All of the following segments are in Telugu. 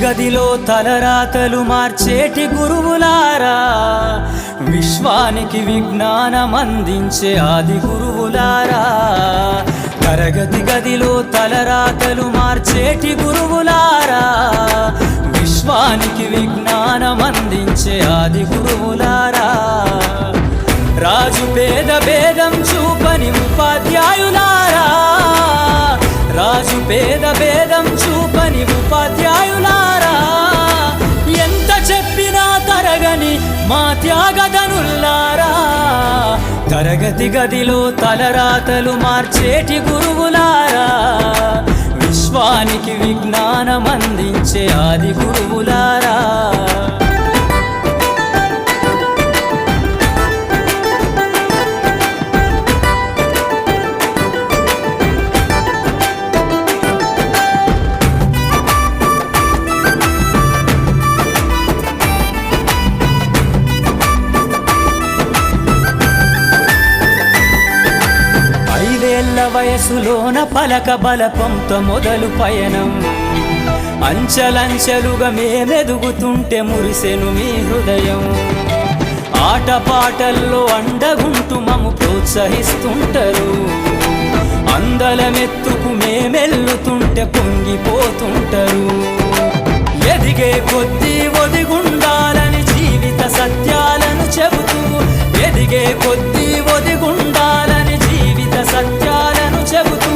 గదిలో తలరాతలు మార్చేటి గురువులారా, విశ్వానికి విజ్ఞానం అందించే ఆది గురువులారా. తరగతి గదిలో తలరాతలు మార్చేటి గురువులారా, విశ్వానికి విజ్ఞానం అందించే ఆది గురువులారా. రాజు పేద భేదం చూపని ఉపాధ్యాయులారా, రాజు పేద భేదం చూపని ఉపాధ్యాయులారా. ఎంత చెప్పినా తరగని మా త్యాగధనుల్లారా, తరగతి గదిలో తలరాతలు మార్చేటి గురువులారా, విశ్వానికి విజ్ఞానం అందించే ఆది గురువులారా. వయసులోన పలక బలపంతో మొదలు పయనం, అంచలంచెలుగా మేమెదుగుతుంటే మురిసెను మీ హృదయం. ఆటపాటల్లో అండగుంటూ మము ప్రోత్సహిస్తుంటారు, అందలమెత్తుకు మేమెల్లుతుంటే పొంగిపోతుంటారు. ఎదిగే కొద్దీ ఒదిగుండాలని జీవిత సత్యాలను చెబుతూ, ఎదిగే కొద్దీ ఒదిగుండాలని జీవిత సత్యాలను చెబుతూ,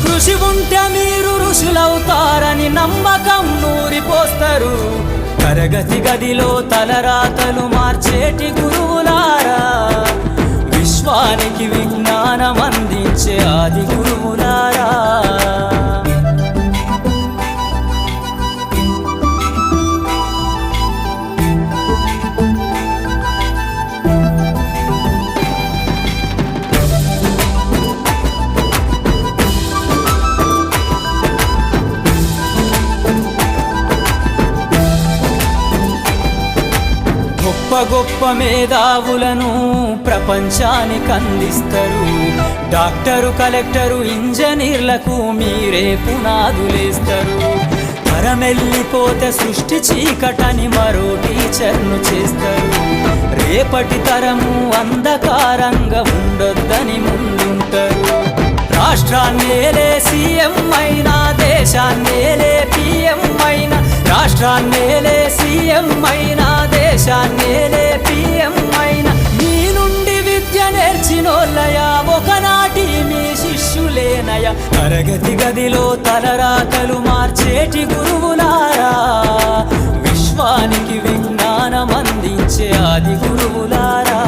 కృషి ఉంటే మీరు ఋషులవుతారని నమ్మకం నూరిపోస్తారు. తరగతి గదిలో తలరాతలు మార్చేటి గురువులారా, విశ్వానికి విజ్ఞానం అందించే ఆది గురువులారా. గొప్ప గొప్ప మేధావులను ప్రపంచానికి అందిస్తారు. డాక్టరు, కలెక్టరు, ఇంజనీర్లకు మీరే పునాదులేస్తారు. తరమెల్లిపోతే సృష్టి చీకటని మరో టీచర్ను చేస్తారు. రేపటి తరము అంధకారంగా ఉండొద్దని ముందుంటారు. రాష్ట్రాన్నేలే సీఎం అయినా, దేశాన్నేలే పిఎం అయినా, రాష్ట్రాన్నేలే సీఎం అయినా, దేశాన్నేలే పిఎం అయినా, మీ నుండి విద్య నేర్చినోళ్ళయా, ఒకనాటి మీ శిష్యులేనయా. తరగతి గదిలో తలరాతలు మార్చేటి గురువులారా, విశ్వానికి విజ్ఞానం అందించే ఆది గురువులారా.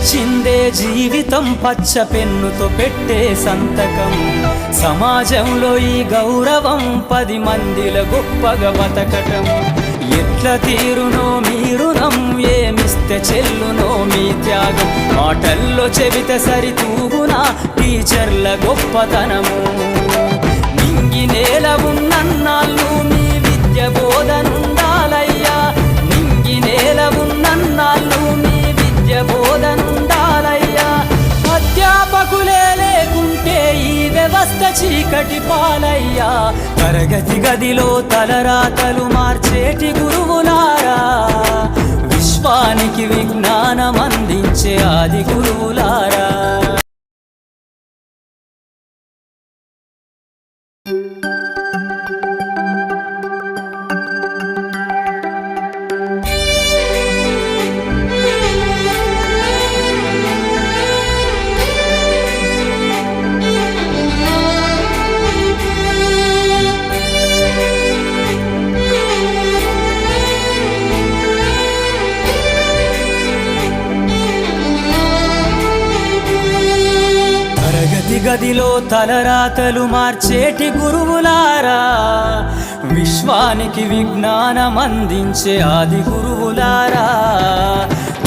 చిందే జీవితం పచ్చ పెన్నుతో పెట్టే సంతకం, సమాజంలో ఈ గౌరవం 10 మందిల గొప్పగా బతకటం. ఎట్ల తీరునో మీ రుణం, ఏమిస్తే చెల్లునో మీ త్యాగం. మాటల్లో చెబితే సరితూగునా టీచర్ల గొప్పతనము. నింగి నేల ఉన్నన్నాళ్ళు మీ విద్య బోధనుండాలయ్యా, నింగి నేల ఉన్నన్నాళ్ళు మీ విద్య బోధనుండాలయ్యా. అధ్యాపకులే లేకుంటే ఈ వ్యవస్థ చీకటి పాలయ్యా. తరగతి గదిలో తలరాతలు మార్చేటి గురువులారా, విశ్వానికి విజ్ఞానం అందించే ఆది గురువులారా. గదిలో తలరాతలు మార్చేటి గురువులారా, విశ్వానికి విజ్ఞానం అందించే ఆది గురువులారా.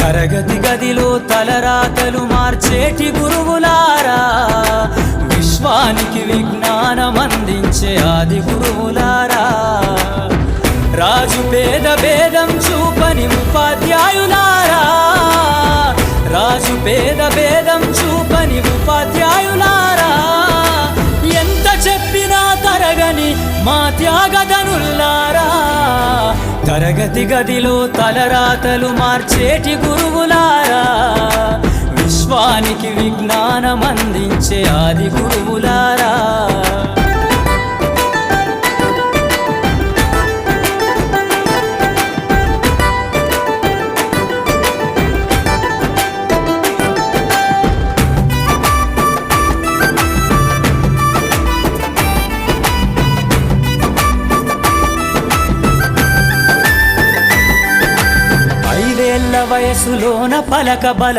తరగతి గదిలో తలరాతలు మార్చేటి గురువులారా, విశ్వానికి విజ్ఞానం అందించే ఆది గురువులారా, రాజు పేద భేదం చూపని ఉపాధ్యాయులారా, రాజు పేద భేదం చూపని ఉపాధ్యాయులారా, ఎంత చెప్పినా తరగని మా త్యాగధనుల్లారా, తరగతి గదిలో తలరాతలు మార్చేటి గురువులారా, విశ్వానికి విజ్ఞానం అందించే ఆది గురువులారా. వయసులోన పలక బల